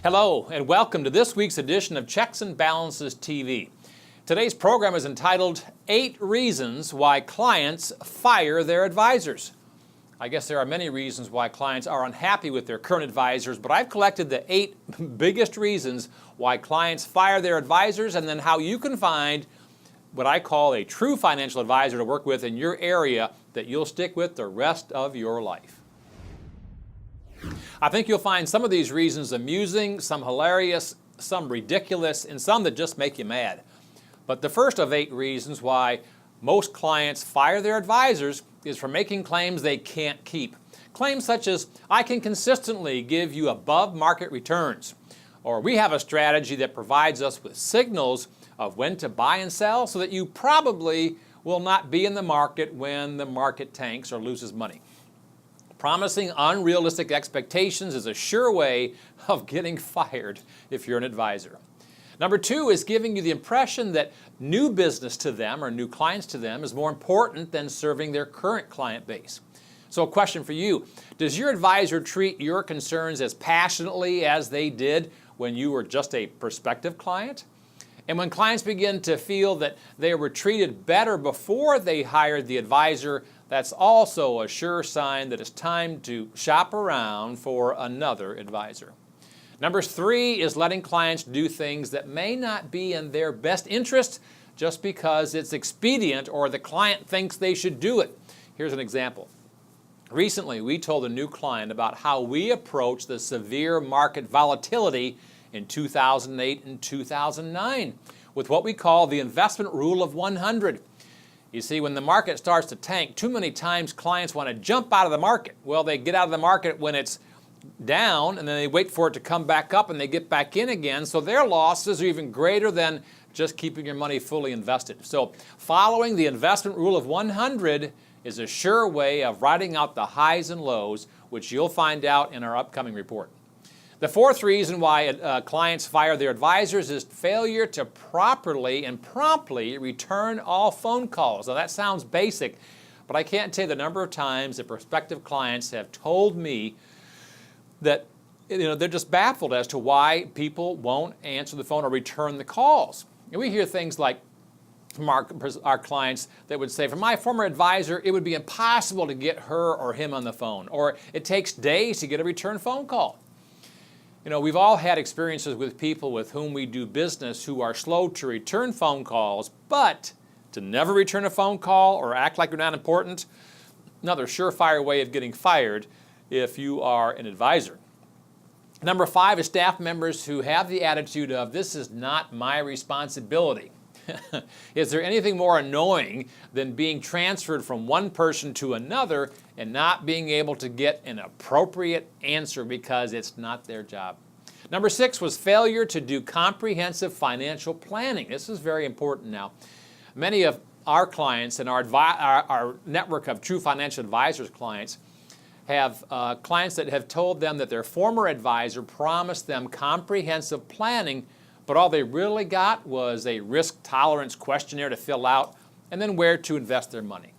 Hello and welcome to this week's edition of Checks and Balances TV. Today's program is entitled 8 Reasons Why Clients Fire Their Advisors. I guess there are many reasons why clients are unhappy with their current advisors, but I've collected the 8 biggest reasons why clients fire their advisors and then how you can find what I call a true financial advisor to work with in your area that you'll stick with the rest of your life. I think you'll find some of these reasons amusing, some hilarious, some ridiculous, and some that just make you mad. But the first of 8 reasons why most clients fire their advisors is for making claims they can't keep. Claims such as, I can consistently give you above market returns, or we have a strategy that provides us with signals of when to buy and sell so that you probably will not be in the market when the market tanks or loses money. Promising unrealistic expectations is a sure way of getting fired if you're an advisor. Number 2 is giving you the impression that new business to them or new clients to them is more important than serving their current client base. So a question for you, does your advisor treat your concerns as passionately as they did when you were just a prospective client? And when clients begin to feel that they were treated better before they hired the advisor, that's also a sure sign that it's time to shop around for another advisor. Number 3 is letting clients do things that may not be in their best interest just because it's expedient or the client thinks they should do it. Here's an example. Recently, we told a new client about how we approach the severe market volatility in 2008 and 2009 with what we call the investment rule of 100. You see, when the market starts to tank, too many times clients want to jump out of the market. Well, they get out of the market when it's down, and then they wait for it to come back up, and they get back in again. So their losses are even greater than just keeping your money fully invested. So following the investment rule of 100 is a sure way of riding out the highs and lows, which you'll find out in our upcoming report. The 4th reason why clients fire their advisors is failure to properly and promptly return all phone calls. Now that sounds basic, but I can't tell you the number of times that prospective clients have told me that they're just baffled as to why people won't answer the phone or return the calls. And we hear things like from our clients that would say, for my former advisor, it would be impossible to get her or him on the phone, or it takes days to get a return phone call. We've all had experiences with people with whom we do business who are slow to return phone calls, but to never return a phone call or act like you're not important, another surefire way of getting fired if you are an advisor. Number 5 is staff members who have the attitude of, this is not my responsibility. Is there anything more annoying than being transferred from one person to another and not being able to get an appropriate answer because it's not their job? Number 6 was failure to do comprehensive financial planning. This is very important now. Many of our clients and our network of true financial advisors clients have clients that have told them that their former advisor promised them comprehensive planning, but all they really got was a risk tolerance questionnaire to fill out and then where to invest their money.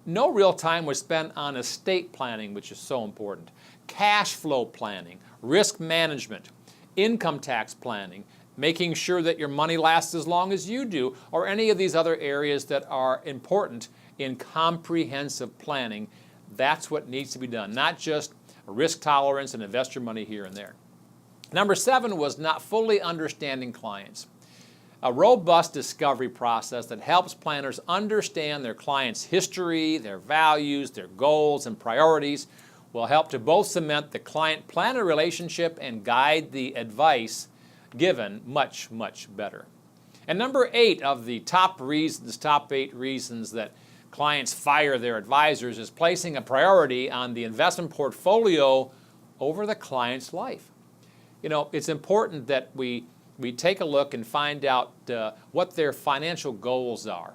No real time was spent on estate planning, which is so important, cash flow planning, risk management, income tax planning, making sure that your money lasts as long as you do, or any of these other areas that are important in comprehensive planning. That's what needs to be done, not just risk tolerance and invest your money here and there. Number 7 was not fully understanding clients. A robust discovery process that helps planners understand their clients' history, their values, their goals, and priorities will help to both cement the client-planner relationship and guide the advice given much, much better. And number 8 of the top 8 reasons that clients fire their advisors is placing a priority on the investment portfolio over the client's life. It's important that we take a look and find out what their financial goals are.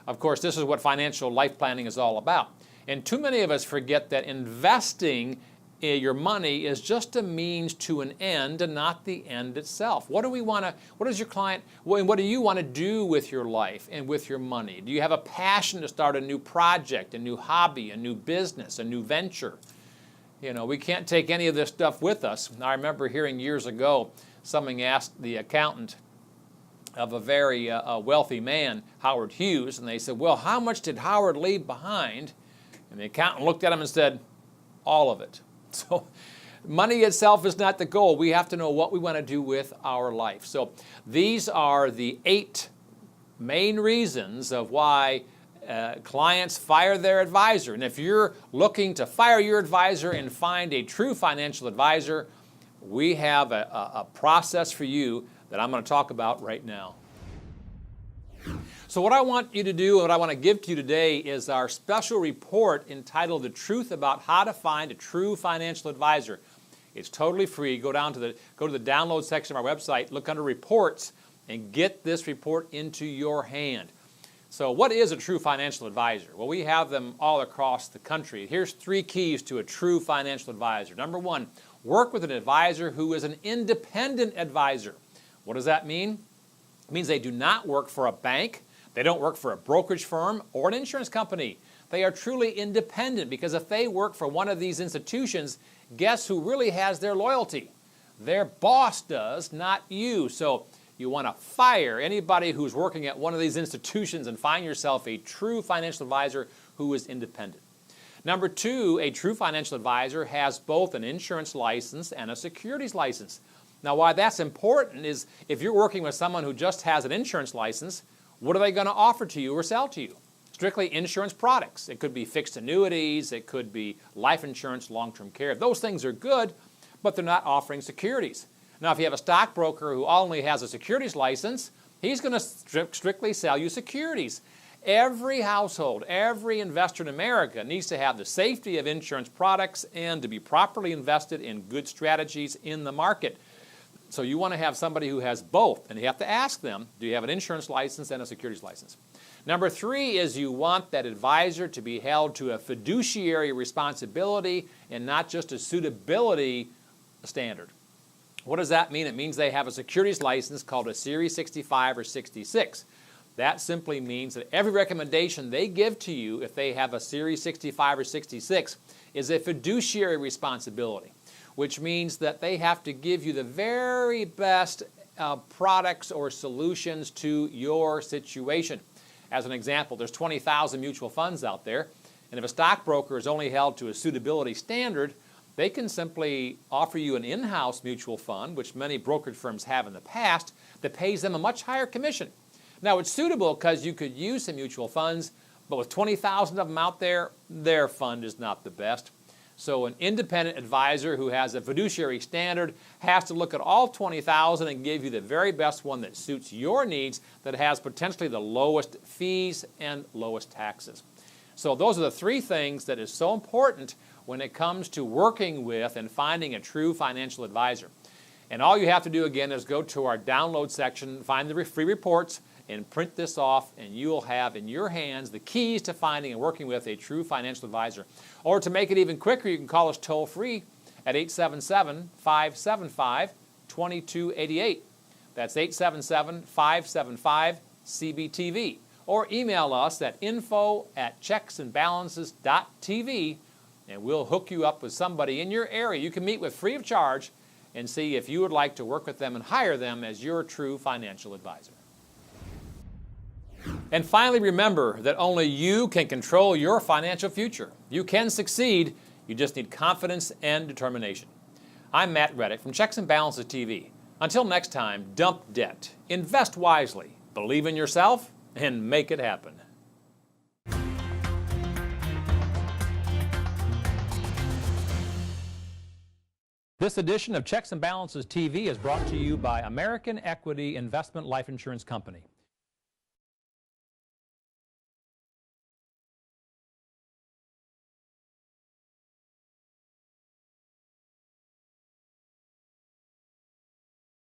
Of course, this is what financial life planning is all about. And too many of us forget that investing your money is just a means to an end and not the end itself. What does your client, what do you want to do with your life and with your money? Do you have a passion to start a new project, a new hobby, a new business, a new venture? You know, we can't take any of this stuff with us. I remember hearing years ago, someone asked the accountant of a very wealthy man, Howard Hughes, and they said, well, how much did Howard leave behind? And the accountant looked at him and said, all of it. So money itself is not the goal. We have to know what we want to do with our life. So these are the 8 main reasons of why clients fire their advisor. And if you're looking to fire your advisor and find a true financial advisor, we have a process for you that I'm going to talk about right now. So what I want you to do, what I want to give to you today is our special report entitled The Truth About How to Find a True Financial Advisor. It's totally free. Go to the download section of our website, look under reports, and get this report into your hand. So what is a true financial advisor? Well, we have them all across the country. Here's 3 keys to a true financial advisor. Number 1, work with an advisor who is an independent advisor. What does that mean? It means they do not work for a bank, they don't work for a brokerage firm or an insurance company. They are truly independent, because if they work for one of these institutions, guess who really has their loyalty? Their boss does, not you. So you want to fire anybody who's working at one of these institutions and find yourself a true financial advisor who is independent. Number 2, a true financial advisor has both an insurance license and a securities license. Now, why that's important is if you're working with someone who just has an insurance license, what are they going to offer to you or sell to you? Strictly insurance products. It could be fixed annuities, it could be life insurance, long-term care. Those things are good, but they're not offering securities. Now, if you have a stockbroker who only has a securities license, he's going to strictly sell you securities. Every household, every investor in America needs to have the safety of insurance products and to be properly invested in good strategies in the market. So you want to have somebody who has both, and you have to ask them, do you have an insurance license and a securities license? Number 3 is you want that advisor to be held to a fiduciary responsibility and not just a suitability standard. What does that mean? It means they have a securities license called a Series 65 or 66. That simply means that every recommendation they give to you, if they have a Series 65 or 66, is a fiduciary responsibility, which means that they have to give you the very best products or solutions to your situation. As an example, there's 20,000 mutual funds out there, and if a stockbroker is only held to a suitability standard, they can simply offer you an in-house mutual fund, which many brokerage firms have in the past, that pays them a much higher commission. Now, it's suitable because you could use some mutual funds, but with 20,000 of them out there, their fund is not the best. So an independent advisor who has a fiduciary standard has to look at all 20,000 and give you the very best one that suits your needs, that has potentially the lowest fees and lowest taxes. So those are the 3 things that is so important when it comes to working with and finding a true financial advisor. And all you have to do again is go to our download section, find the free reports, and print this off, and you will have in your hands the keys to finding and working with a true financial advisor. Or to make it even quicker, you can call us toll-free at 877-575-2288. That's 877-575-CBTV. Or email us at info@checksandbalances.tv, and we'll hook you up with somebody in your area you can meet with free of charge and see if you would like to work with them and hire them as your true financial advisor. And finally, remember that only you can control your financial future. You can succeed. You just need confidence and determination. I'm Matt Rettick from Checks and Balances TV. Until next time, dump debt, invest wisely, believe in yourself, and make it happen. This edition of Checks and Balances TV is brought to you by American Equity Investment Life Insurance Company.